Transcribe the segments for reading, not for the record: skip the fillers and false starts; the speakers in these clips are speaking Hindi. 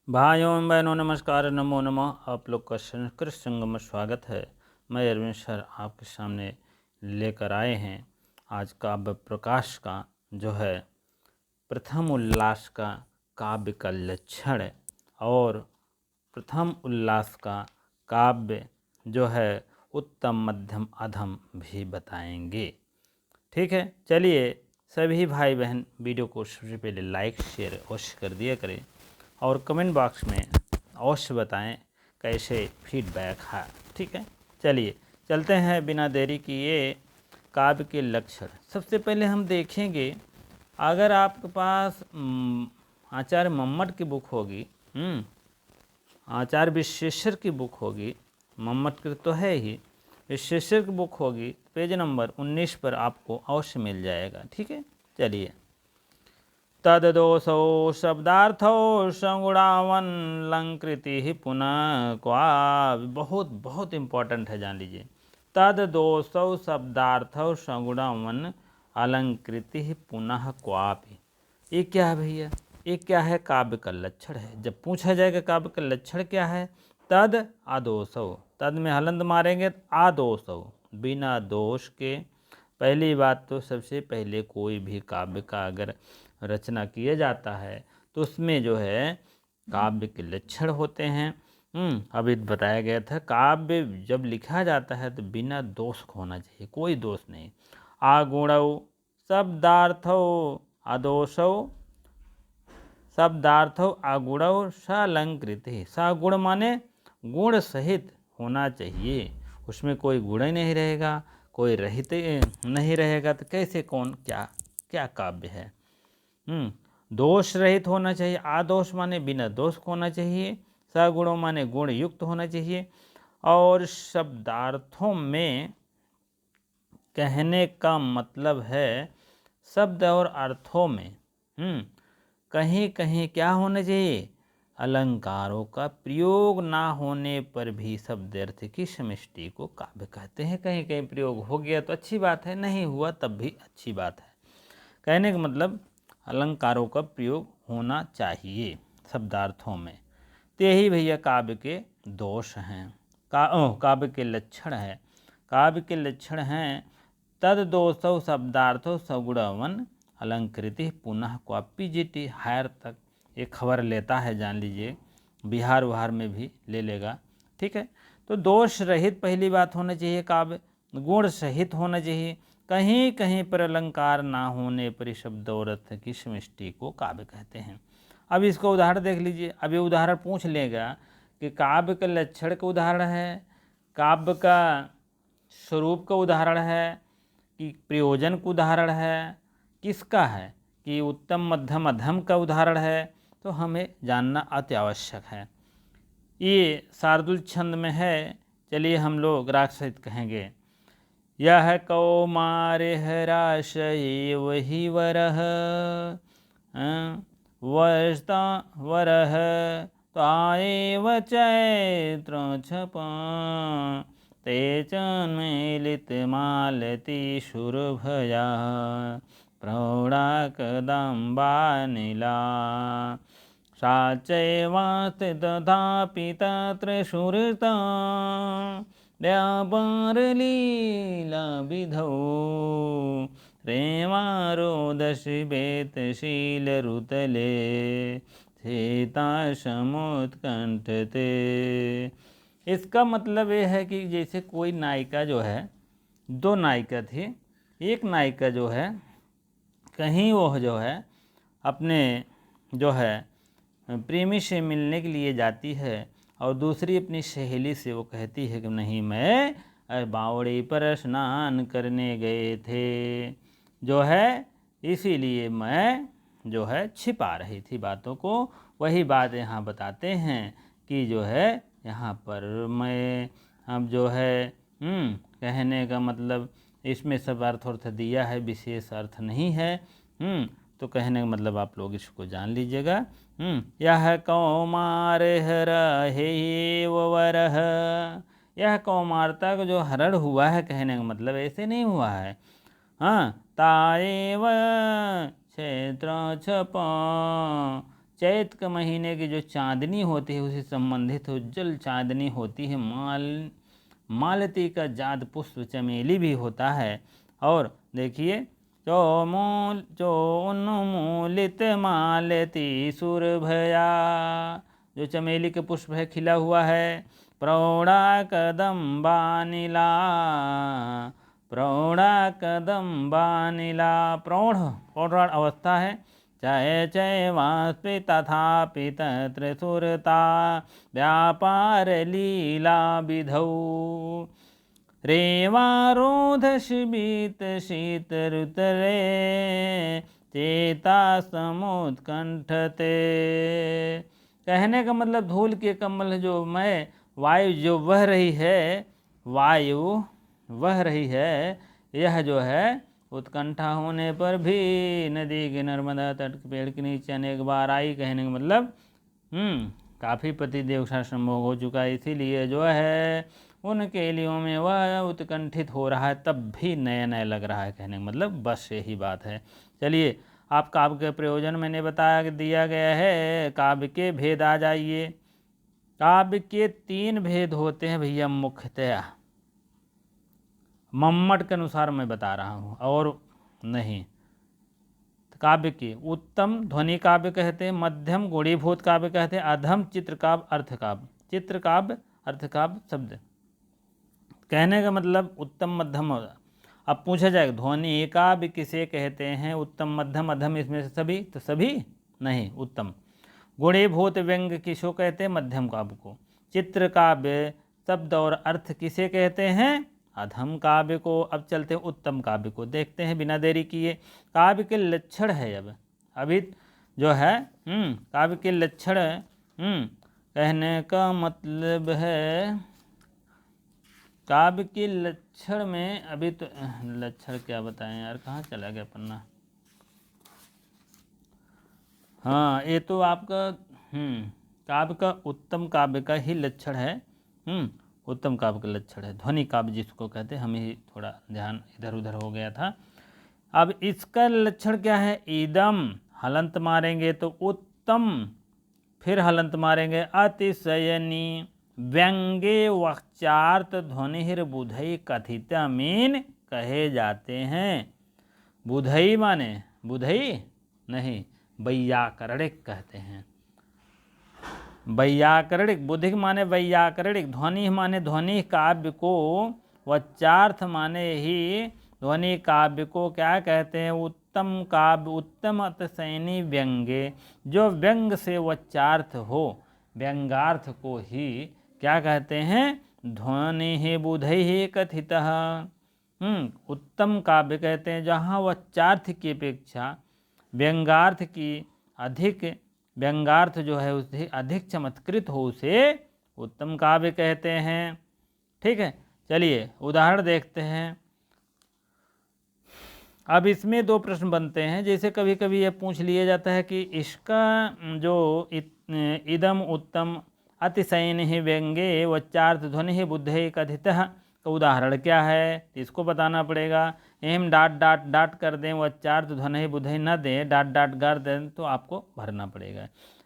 भाइयों एवं बहनों नमस्कार, नमो नमः। आप लोग का संस्कृत संगम में स्वागत है। मैं अरविंद सर आपके सामने लेकर आए हैं आज काव्य प्रकाश का जो है प्रथम उल्लास का काव्य का लक्षण और प्रथम उल्लास का काव्य जो है उत्तम मध्यम अधम भी बताएंगे। ठीक है, चलिए सभी भाई बहन वीडियो को सबसे पहले लाइक शेयर अवश्य कर दिया करें और कमेंट बॉक्स में अवश्य बताएं कैसे फीडबैक है। ठीक है, चलिए चलते हैं बिना देरी किए काव्य के लक्षण। सबसे पहले हम देखेंगे, अगर आपके पास आचार्य मम्मट की बुक होगी, आचार्य विश्वेश्वर की बुक होगी, मम्मट की तो है ही, विश्वेश्वर की बुक होगी, पेज नंबर 19 पर आपको अवश्य मिल जाएगा। ठीक है, चलिए। तददोषौ शब्दार्थो संगुणावन लंकृति पुनः क्वा, बहुत बहुत इम्पोर्टेंट है, जान लीजिए। तददोषौ शब्दार्थो संगुणावन अलंकृति पुनः क्वापि, ये क्या है भैया? ये क्या है? काव्य का लक्षण है। जब पूछा जाएगा काव्य का लक्षण क्या है, तद आदोषौ, तद में हलंत मारेंगे आदोषौ, बिना दोष के। पहली बात तो सबसे पहले कोई भी काव्य का अगर रचना किया जाता है तो उसमें जो है काव्य के लक्षण होते हैं। अभी बताया गया था काव्य जब लिखा जाता है तो बिना दोष होना चाहिए, कोई दोष नहीं। आगुणौ शब्दार्थौ आदोषौ, शब्दार्थौ आगुणौ सालंकृति, सागुण माने गुण सहित होना चाहिए, उसमें कोई गुण ही नहीं रहेगा, कोई रहित नहीं रहेगा तो कैसे कौन क्या क्या काव्य है। दोष रहित होना चाहिए, आदोष माने बिना दोष होना चाहिए, सगुणों माने गुण युक्त होना चाहिए। और शब्दार्थों में कहने का मतलब है शब्द और अर्थों में कहीं कहीं क्या होना चाहिए, अलंकारों का प्रयोग ना होने पर भी शब्द अर्थ की समष्टि को काव्य कहते हैं। कहीं कहीं प्रयोग हो गया तो अच्छी बात है, नहीं हुआ तब भी अच्छी बात है। कहने का मतलब अलंकारों का प्रयोग होना चाहिए शब्दार्थों में। तो यही भैया काव्य के दोष हैं, काव्य के लक्षण है। काव्य के लक्षण हैं तद दोषौ शब्दार्थो सगुणवन अलंकृति पुनः क्वापि जीटी, हायर तक ये खबर लेता है, जान लीजिए, बिहार उहार में भी ले लेगा। ठीक है, तो दोष रहित पहली बात होना चाहिए काव्य, गुण सहित होना चाहिए, कहीं कहीं पर अलंकार ना होने पर शब्द और अर्थ की समष्टि को काव्य कहते हैं। अब इसका उदाहरण देख लीजिए। अब ये उदाहरण पूछ लेगा कि काव्य का लक्षण का उदाहरण है, काव्य का स्वरूप का उदाहरण है कि प्रयोजन का उदाहरण है, किसका है कि उत्तम मध्यम अधम का उदाहरण है, तो हमें जानना अति आवश्यक है। ये शार्दुल छंद में है। चलिए हम लोग राग सहित कहेंगे। यह कौमारः राशये वही वरः वर्षता वरः ताएव चैत्र छपा, ते चन्मेलित मालती शुरभया प्रौढ़ा कदम्बा नीला, सा चैवास्त तथापि तत्र शुरता व्यापार लीला विधौ प्रेमारोदसी बेतशील रुतले सीता समुत्कंठते। इसका मतलब ये है कि जैसे कोई नायिका जो है, दो नायिका थी, एक नायिका जो है कहीं वो जो है अपने जो है प्रेमी से मिलने के लिए जाती है और दूसरी अपनी सहेली से वो कहती है कि नहीं, मैं बावड़ी पर स्नान करने गए थे, जो है इसीलिए मैं जो है छिपा रही थी बातों को। वही बात यहाँ बताते हैं कि जो है यहाँ पर मैं अब जो है कहने का मतलब इसमें सब अर्थ दिया है, विशेष अर्थ नहीं है। तो कहने का मतलब आप लोग इसको जान लीजिएगा। यह कौमार रहे वरह, यह कौमारता का जो हरण हुआ है, कहने का मतलब ऐसे नहीं हुआ है। ताएव क्षेत्र छप, चैत के महीने की जो चांदनी होती है उसे संबंधित उज्जवल चांदनी होती है। मालती का जात पुष्प चमेली भी होता है। और देखिए, चोन्मूलित मालती सुरभया, जो चमेली के पुष्प है खिला हुआ है। प्रौढ़ा कदम्बानिला, प्रौढ़ा कदम्बानिला, प्रौढ़ अवस्था है। चय चय वास्पि तथापि तत्र सुरता व्यापार लीला विधौ। रेवारोध शिबीत शीत ऋतरे चेता समुत्कंठते। कहने का मतलब धूल के कमल जो मैं वायु जो बह रही है, वायु बह रही है, यह जो है उत्कंठा होने पर भी नदी के नर्मदा तट के पेड़ के नीचे अनेक बार आई। कहने का मतलब काफ़ी पतिदेव का संभोग हो चुका है, इसीलिए जो है उनके लिए में वह उत्कंठित हो रहा है, तब भी नया नया लग रहा है। कहने का मतलब बस यही बात है। चलिए, आप काव्य के प्रयोजन मैंने बताया दिया गया है। काव्य के भेद आ जाइए। काव्य के 3 भेद होते हैं भैया मुख्यतया, मम्मट के अनुसार मैं बता रहा हूँ और नहीं। काव्य के उत्तम ध्वनि काव्य कहते हैं, मध्यम गुणीभूत काव्य कहते हैं, अधम चित्रकाव्य अर्थकाव्य। चित्रकाव्य अर्थकाव्य शब्द कहने का मतलब उत्तम मध्यम। अब पूछा जाएगा ध्वनि काव्य किसे कहते हैं, उत्तम मध्यम अधम, इसमें से सभी? तो सभी नहीं, उत्तम। गुणीभूत व्यंग किसको कहते हैं? मध्यम काव्य को। चित्र काव्य शब्द और अर्थ किसे कहते हैं? अधम काव्य को। अब चलते हैं उत्तम काव्य को, देखते हैं बिना देरी किए। काव्य के लक्षण है अभी जो है काव्य के लक्षण कहने का मतलब है, काव्य के लक्षण में अभी तो लक्षण क्या बताएं यार, कहाँ चला गया पन्ना। हाँ, ये तो आपका काव्य का उत्तम काव्य का ही लक्षण है। उत्तम काव्य का लक्षण है ध्वनि काव्य जिसको कहते हैं। हमें ही थोड़ा ध्यान इधर उधर हो गया था। अब इसका लक्षण क्या है? इदम हलंत मारेंगे तो उत्तम, फिर हलंत मारेंगे अतिशयनी, व्यंगे वाक्यार्थ ध्वनिहिर बुधई कथितमीन कहे जाते हैं। बुधई माने बुधई नहीं, वैयाकरणिक कहते हैं। वैयाकरणिक, बुधिक माने वैयाकरणिक, ध्वनि माने ध्वनि काव्य को, वच्चार्थ माने ही ध्वनि काव्य को क्या कहते हैं? उत्तम काव्य। उत्तम अतिशयनी व्यंग्य, जो व्यंग से वच्चार्थ हो, व्यंगार्थ को ही क्या कहते हैं? ध्वनि ही बुधई ही कथितः। उत्तम काव्य कहते हैं जहाँ वच्चार्थ की अपेक्षा व्यंगार्थ की अधिक, व्यंगार्थ जो है उसे अधिक चमत्कृत हो, उसे उत्तम काव्य कहते हैं। ठीक है, चलिए उदाहरण देखते हैं। अब इसमें 2 प्रश्न बनते हैं। जैसे कभी कभी ये पूछ लिया जाता है कि इसका जो इदम उत्तम अतिशयन ही व्यंगे वच्चार्थ ध्वनि ही बुद्धे कथितः का उदाहरण क्या है, इसको बताना पड़ेगा। एम डाट डाट डाट कर दें, वच्चार्थ ध्वनि बुद्धि न दें, डाट डाट कर दें, तो आपको भरना पड़ेगा।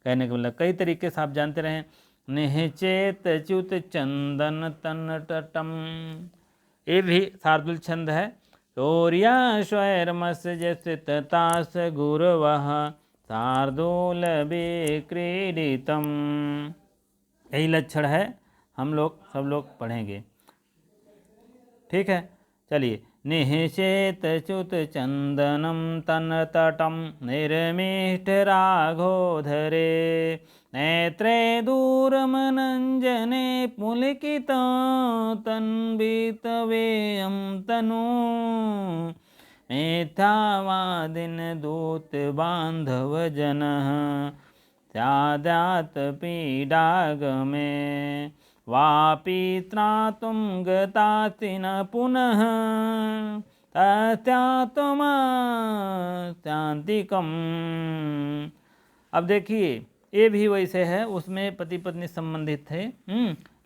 कहने का मतलब कई तरीके से आप जानते रहें। निश्चेत च्युत चंदन तन तटम, ये भी शार्दुल छंद है। शौर्या स्वैरमस जैसे तास गुरवः शार्दूल विक्रीडितम, यही लक्षण है। हम लोग सब लोग पढ़ेंगे। ठीक है, चलिए। निश्चेत च्युत चंदनम तन तटम निर्मिष्ट राघोधरे नेत्रे दूरमनंजने पुलकित तन्वीतवेयं तनु मेथावादिन दूत बांधव जनः स्यादात पीडागमे वापि त्रातुं गतासि न पुनः तस्यात्मस्यांतिकम्। अब देखिए, ये भी वैसे है, उसमें पति पत्नी संबंधित थे,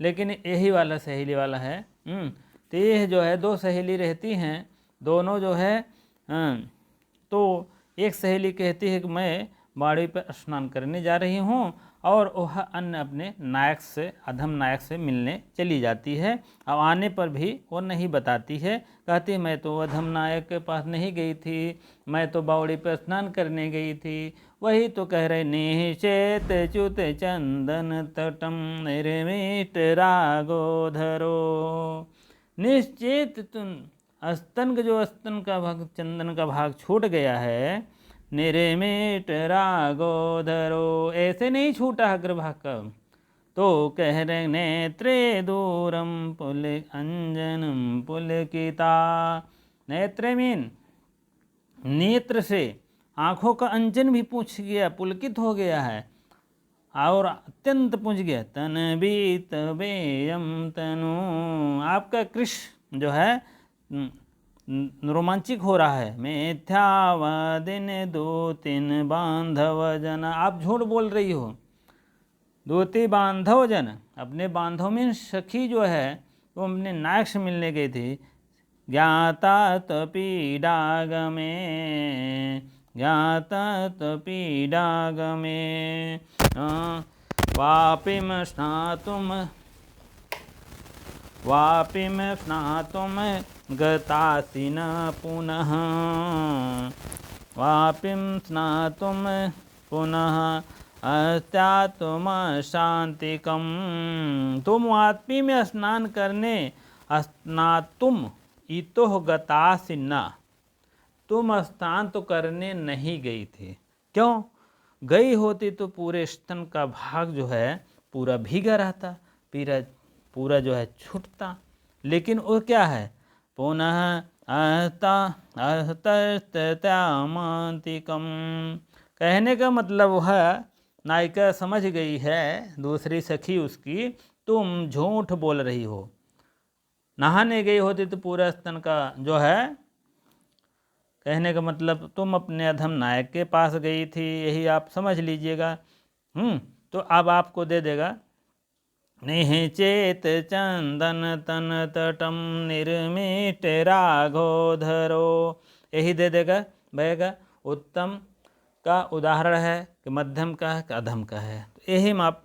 लेकिन यही वाला सहेली वाला है। तो ये जो है 2 सहेली रहती हैं, दोनों जो है तो एक सहेली कहती है कि मैं बाड़ी पर स्नान करने जा रही हूँ और वह अन्य अपने नायक से, अधम नायक से मिलने चली जाती है। अब आने पर भी वो नहीं बताती है, कहती मैं तो अधम नायक के पास नहीं गई थी, मैं तो बावड़ी पर स्नान करने गई थी। वही तो कह रहे निश्चेत च्युत चंदन तटम निर्मित रागोधरो। निश्चेत तुम स्तन का जो स्तन का भाग, चंदन का भाग छूट गया है, निर्मित रागोधरो, ऐसे नहीं छूटा अग्रभाग का। तो कह रहे नेत्रे दूरम पुल अंजनम पुलकिता। नेत्र मीन नेत्र से आँखों का अंजन भी पूछ गया, पुलकित हो गया है और अत्यंत पूछ गया। तन बीत बेयम तनु, आपका कृष जो है रोमांचिक हो रहा है। मिथ्यावादिन दो तीन बांधव जन, आप झूठ बोल रही हो। दो तीन बांधव जन, अपने बांधव में सखी जो है वो अपने नायक से मिलने गई थी। ज्ञाता तपीडागमे, ज्ञाता तपीडागमे वापिम स्नातुम गतासि न पुनः, वापिम स्नातुम पुनः अस्त्यात्म शांतिकम। तुम वापी में स्नान करने, स्नातुम इतो गतासि न, तुम स्नान तो करने नहीं गई थी। क्यों? गई होती तो पूरे स्तन का भाग जो है पूरा भीगा रहता, पूरा जो है छूटता। लेकिन वो क्या है, पुनः अहतामांतिकम। कहने का मतलब है नायिका समझ गई है, दूसरी सखी उसकी, तुम झूठ बोल रही हो। नहाने गई होती तो पूरा स्तन का जो है, कहने का मतलब तुम अपने अधम नायक के पास गई थी, यही आप समझ लीजिएगा। तो अब आपको दे देगा निश्चेत चंदन तन तटम निर्मित राघोधरो, यही दे देगा बहेगा। उत्तम का उदाहरण है कि मध्यम का है कि अधम का है, तो यही आप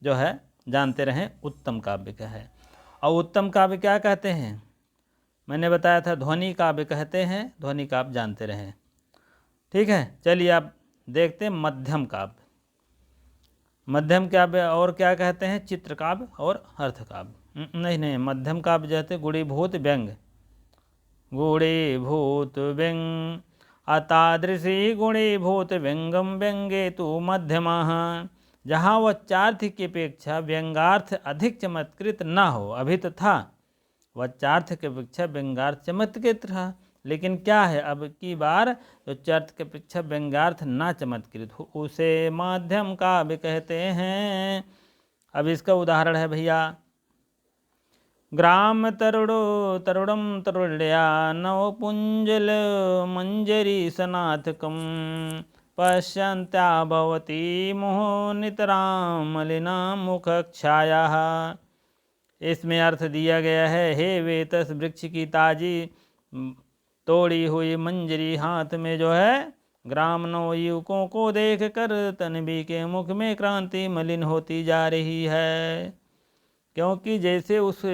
जो है जानते रहें उत्तम काव्य का है। और उत्तम काव्य क्या कहते हैं, मैंने बताया था ध्वनि काव्य कहते हैं, ध्वनि काव्य जानते रहें। ठीक है, चलिए आप देखते हैं मध्यम काव्य। मध्यम काव्य और क्या कहते हैं, चित्र काव्य और अर्थ काव्य। नहीं, मध्यम काव्य जैसे गुणीभूत व्यंग, गुणीभूत व्यंग अतादृशी गुणीभूत व्यंगम व्यंगे तो मध्यमः, जहाँ वच्चार्थ की अपेक्षा व्यंगार्थ अधिक चमत्कृत न हो। अभी तो था वच्चार्थ की अपेक्षा व्यंगार्थ चमत्कृत था, लेकिन क्या है अब की बार वच्चार्थ की अपेक्षा व्यंगार्थ ना चमत्कृत हो, उसे माध्यम काव्य कहते हैं। अब इसका उदाहरण है भैया, ग्राम तरुणो तरुणम तरुण्या नवपुंजल मंजरी सनाथकम पश्यन्त्या भवती मोहनितराम मलिना मुखक्षाया। इसमें अर्थ दिया गया है, हे वेतस वृक्ष की ताजी तोड़ी हुई मंजरी हाथ में जो है ग्राम नव युवकों को देख कर तन्वी के मुख में क्रांति मलिन होती जा रही है। क्योंकि जैसे उस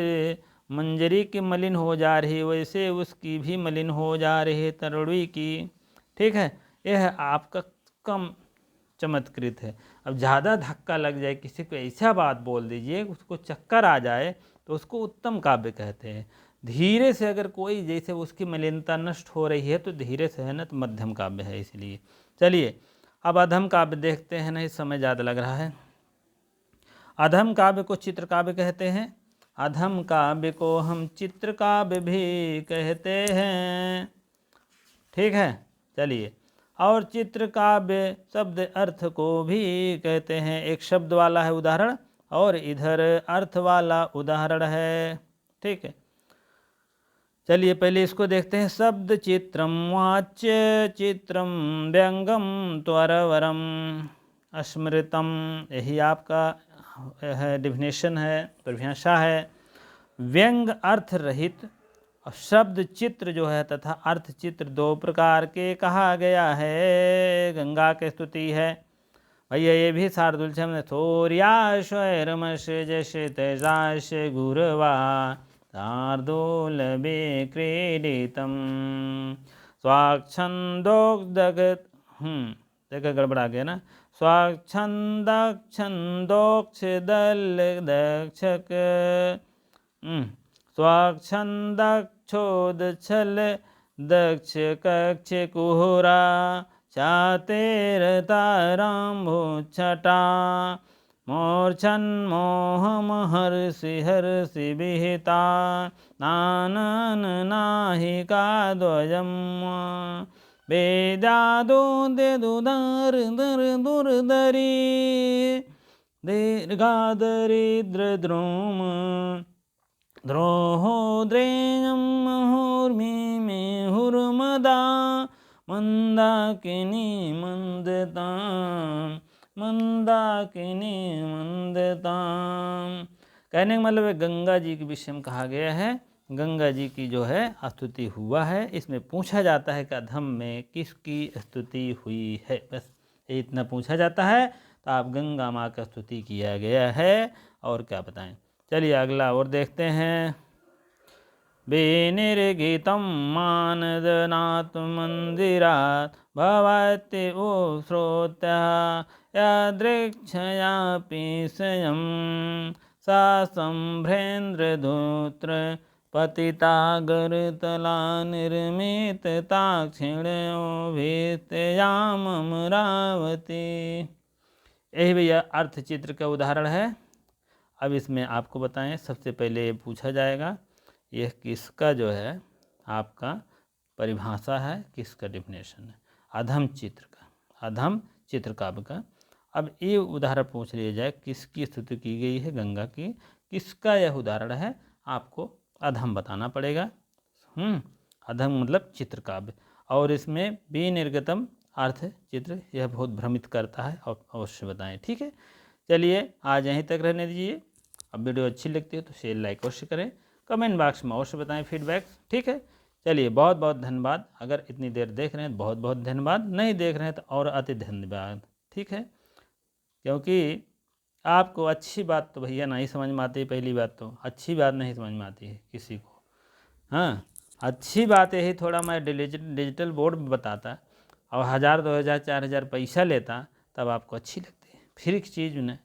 मंजरी की मलिन हो जा रही वैसे उसकी भी मलिन हो जा रही है तरुणी की। ठीक है, यह आपका कम चमत्कृत है। अब ज़्यादा धक्का लग जाए, किसी को ऐसा बात बोल दीजिए उसको चक्कर आ जाए, तो उसको उत्तम काव्य कहते हैं। धीरे से अगर कोई जैसे उसकी मलिनता नष्ट हो रही है तो धीरे से है ना, तो मध्यम काव्य है। इसलिए चलिए अब अधम काव्य देखते हैं, नहीं समय ज़्यादा लग रहा है। अधम काव्य को चित्र काव्य कहते हैं, अधम काव्य को हम चित्र काव्य भी कहते हैं। ठीक है, चलिए, और चित्र काव्य शब्द अर्थ को भी कहते हैं। एक शब्द वाला है उदाहरण और इधर अर्थ वाला उदाहरण है। ठीक है, चलिए पहले इसको देखते हैं। शब्द चित्रम वाच्य चित्रम व्यंगम त्वरवरम स्मृतम, यही आपका है डिफिनेशन है, परिभाषा है। व्यंग अर्थ रहित और शब्द चित्र जो है तथा अर्थ चित्र दो प्रकार के कहा गया है। गंगा की स्तुति है भैया, ये भी शार्दुल छंद। सूर्याश्वरमश जश तेजाश गुरवा शार्दूल विक्रीडितम स्वाक्षंदोक्दगत देखा गड़बड़ा गया ना। स्वाक्षंदोक्ष दल दक्षक स्वाक्षंदक्षोद छल दक्ष कक्ष कुहरा चातेर ताराम्भुच्छटा मूर्छन् मोहम हर्षि हर्षि विहिता नानन नाहिका द्वयम् वेदादोदुदर दर दुर्दरी दीर्घादरिद्रद्रोम द्रोहो द्रेयं मुहुर्मि मेहुर्मदा मंदाकिनी मंदताम मंदाकिनी मंदताम। कहने का मतलब है गंगा जी के विषय में कहा गया है। गंगा जी की जो है स्तुति हुआ है। इसमें पूछा जाता है कि अधम में किसकी स्तुति हुई है, बस ये इतना पूछा जाता है। तो आप गंगा माँ का स्तुति किया गया है और क्या बताएं। चलिए अगला और देखते हैं। विनिर्गितं मानदनात् मंदिरात् भवति वो श्रोत्या यदृक्षयापि स्वयं सा सम्भ्रेन्द्रधूत्र पतितागरतला निर्मितताक्षिण्योभितयामरावती। यही भैया अर्थ चित्र का उदाहरण है। अब इसमें आपको बताएं, सबसे पहले ये पूछा जाएगा यह किसका जो है आपका परिभाषा है, किसका डिफिनेशन है। अधम चित्र का, अधम चित्र काव्य का। अब ये उदाहरण पूछ लिया जाए किसकी स्तुति की गई है, गंगा की, किसका यह उदाहरण है, आपको अधम बताना पड़ेगा। अधम मतलब चित्र काव्य। और इसमें विनिर्गतम अर्थ चित्र, यह बहुत भ्रमित करता है और अवश्य बताएं, ठीक है। चलिए आज यहीं तक रहने दीजिए। अब वीडियो अच्छी लगती है तो शेयर लाइक अवश्य करें, कमेंट बॉक्स में अवश्य बताएं फीडबैक, ठीक है। चलिए बहुत बहुत धन्यवाद। अगर इतनी देर देख रहे हैं तो बहुत बहुत धन्यवाद, नहीं देख रहे हैं तो और अति धन्यवाद, ठीक है। क्योंकि आपको अच्छी बात तो भैया नहीं समझ में आती। पहली बात तो अच्छी बात नहीं समझ में आती है किसी को। हाँ, अच्छी बात यही थोड़ा मैं डिजिटल बोर्ड में बताता और 1000 2000 4000 पैसा लेता तब आपको अच्छी लगती है। फिर एक चीज़ उन्हें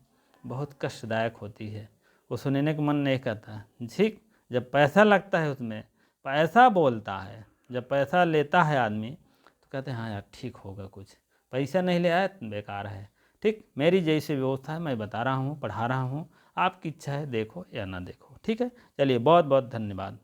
बहुत कष्टदायक होती है, वो सुनने का मन नहीं करता, ठीक। जब पैसा लगता है उसमें, पैसा बोलता है। जब पैसा लेता है आदमी तो कहते हैं हाँ यार ठीक होगा कुछ, पैसा नहीं ले आया तो बेकार है, ठीक। मेरी जैसी व्यवस्था है, मैं बता रहा हूँ, पढ़ा रहा हूँ, आपकी इच्छा है देखो या ना देखो, ठीक है। चलिए बहुत बहुत धन्यवाद।